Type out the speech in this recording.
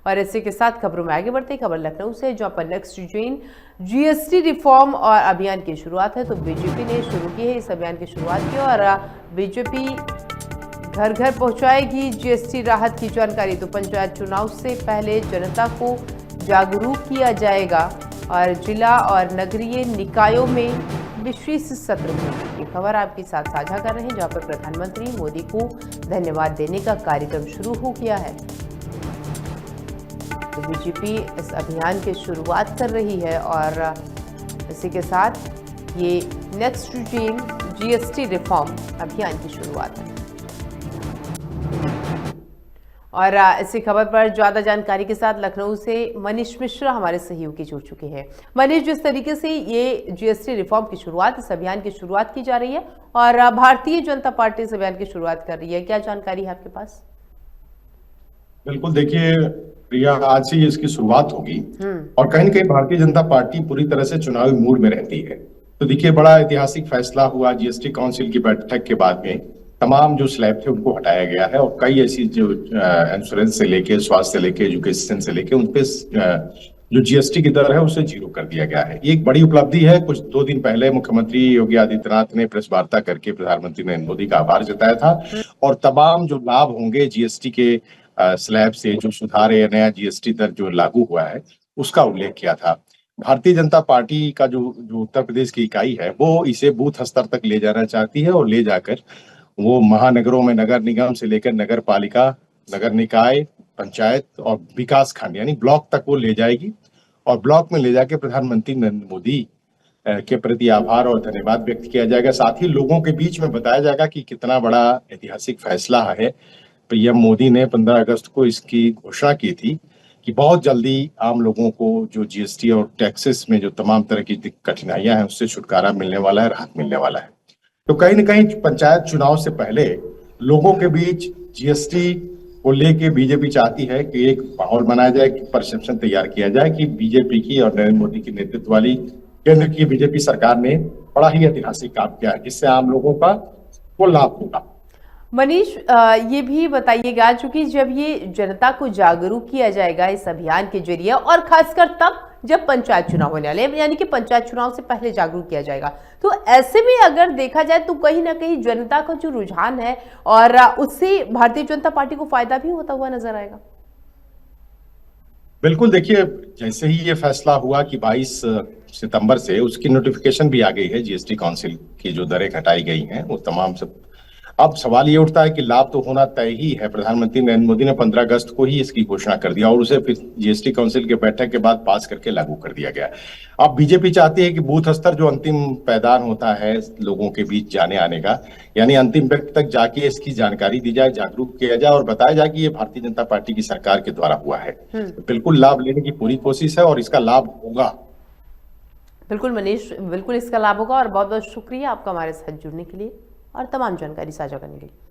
और इसी के साथ खबरों में आगे बढ़ते खबर लखनऊ से, जहां पर नेक्स्ट जेन जीएसटी रिफॉर्म और अभियान की शुरुआत है। तो बीजेपी ने शुरू की है इस अभियान की शुरुआत की और बीजेपी घर घर पहुंचाएगी जीएसटी राहत की जानकारी। तो पंचायत चुनाव से पहले जनता को जागरूक किया जाएगा और जिला और नगरीय निकायों में विशेष सत्र में ये खबर आपके साथ साझा कर रहे हैं, जहां पर प्रधानमंत्री मोदी को धन्यवाद देने का कार्यक्रम शुरू हो गया है। तो बीजेपी इस अभियान की शुरुआत कर रही है और इसी के साथ ये नेक्स्ट जेन जीएसटी रिफॉर्म अभियान की शुरुआत है। और इसी खबर पर ज्यादा जानकारी के साथ लखनऊ से मनीष मिश्रा हमारे सहयोगी जुड़ चुके हैं। मनीष, जिस तरीके से ये जीएसटी रिफॉर्म की शुरुआत, इस अभियान की शुरुआत की जा रही है और भारतीय जनता पार्टी इस अभियान की शुरुआत कर रही है, क्या जानकारी है आपके पास? बिल्कुल, देखिए प्रिया, आज से इसकी शुरुआत होगी और कहीं न कहीं भारतीय जनता पार्टी पूरी तरह से चुनावी मूड में रहती है। तो देखिए, बड़ा ऐतिहासिक फैसला हुआ जीएसटी काउंसिल की बैठक के बाद में। तमाम जो स्लैब थे उनको हटाया गया है और कई ऐसी जो इंश्योरेंस से लेके, स्वास्थ्य से लेके, एजुकेशन से लेके उन पे जो जीएसटी की दर है उसे जीरो कर दिया गया है। ये एक बड़ी उपलब्धि है। कुछ 2 दिन पहले मुख्यमंत्री योगी आदित्यनाथ ने प्रेस वार्ता करके प्रधानमंत्री नरेंद्र मोदी का आभार जताया था और तमाम जो लाभ होंगे जीएसटी के स्लैब से, जो सुधार है, नया जीएसटी दर जो लागू हुआ है, उसका उल्लेख किया था। भारतीय जनता पार्टी का जो उत्तर प्रदेश की इकाई है वो इसे बूथ स्तर तक ले जाना चाहती है और ले जाकर वो महानगरों में नगर निगम से लेकर नगर पालिका, नगर निकाय, पंचायत और विकास खंड यानी ब्लॉक तक वो ले जाएगी और ब्लॉक में ले जाके प्रधानमंत्री नरेंद्र मोदी के प्रति आभार और धन्यवाद व्यक्त किया जाएगा। साथ ही लोगों के बीच में बताया जाएगा कि कितना बड़ा ऐतिहासिक फैसला है। पीएम मोदी ने 15 अगस्त को इसकी घोषणा की थी कि बहुत जल्दी आम लोगों को जो जीएसटी और टैक्सेस में जो तमाम तरह की कठिनाइयां हैं उससे छुटकारा मिलने वाला है, राहत मिलने वाला है। तो कहीं न कहीं पंचायत चुनाव से पहले लोगों के बीच जीएसटी को लेके बीजेपी चाहती है कि एक माहौल बनाया जाए, कि परसेप्शन तैयार किया जाए कि बीजेपी की और नरेंद्र मोदी की नेतृत्व वाली केंद्र की बीजेपी सरकार ने बड़ा ही ऐतिहासिक काम किया है, जिससे आम लोगों का वो लाभ होगा। मनीष, ये भी बताइएगा, चूंकि जब ये जनता को जागरूक किया जाएगा इस अभियान के जरिए और खासकर तब जब पंचायत चुनाव होने वाले, यानी कि पंचायत चुनाव से पहले जागरूक किया जाएगा, तो ऐसे में अगर देखा जाए तो कहीं ना कहीं जनता का जो रुझान है और उससे भारतीय जनता पार्टी को फायदा भी होता हुआ नजर आएगा। बिल्कुल, देखिए जैसे ही ये फैसला हुआ कि 22 सितंबर से उसकी नोटिफिकेशन भी आ गई है, जीएसटी काउंसिल की जो दरें घटाई गई हैं वो तमाम सब। अब सवाल ये उठता है कि लाभ तो होना तय ही है। प्रधानमंत्री नरेंद्र मोदी ने 15 अगस्त को ही इसकी घोषणा कर दिया और उसे फिर जीएसटी काउंसिल के बैठक के बाद पास करके लागू कर दिया गया। अब बीजेपी चाहती है कि बूथ स्तर जो अंतिम पायदान होता है लोगों के बीच जाने आने का, यानी अंतिम व्यक्ति तक जाके इसकी जानकारी दी जाए, जागरूक किया जाए और बताया जाए कि ये भारतीय जनता पार्टी की सरकार के द्वारा हुआ है। बिल्कुल लाभ लेने की पूरी कोशिश है और इसका लाभ होगा। बिल्कुल मनीष, बिल्कुल इसका लाभ होगा और बहुत बहुत शुक्रिया आपका हमारे साथ जुड़ने के लिए और तमाम जानकारी साझा करने के लिए।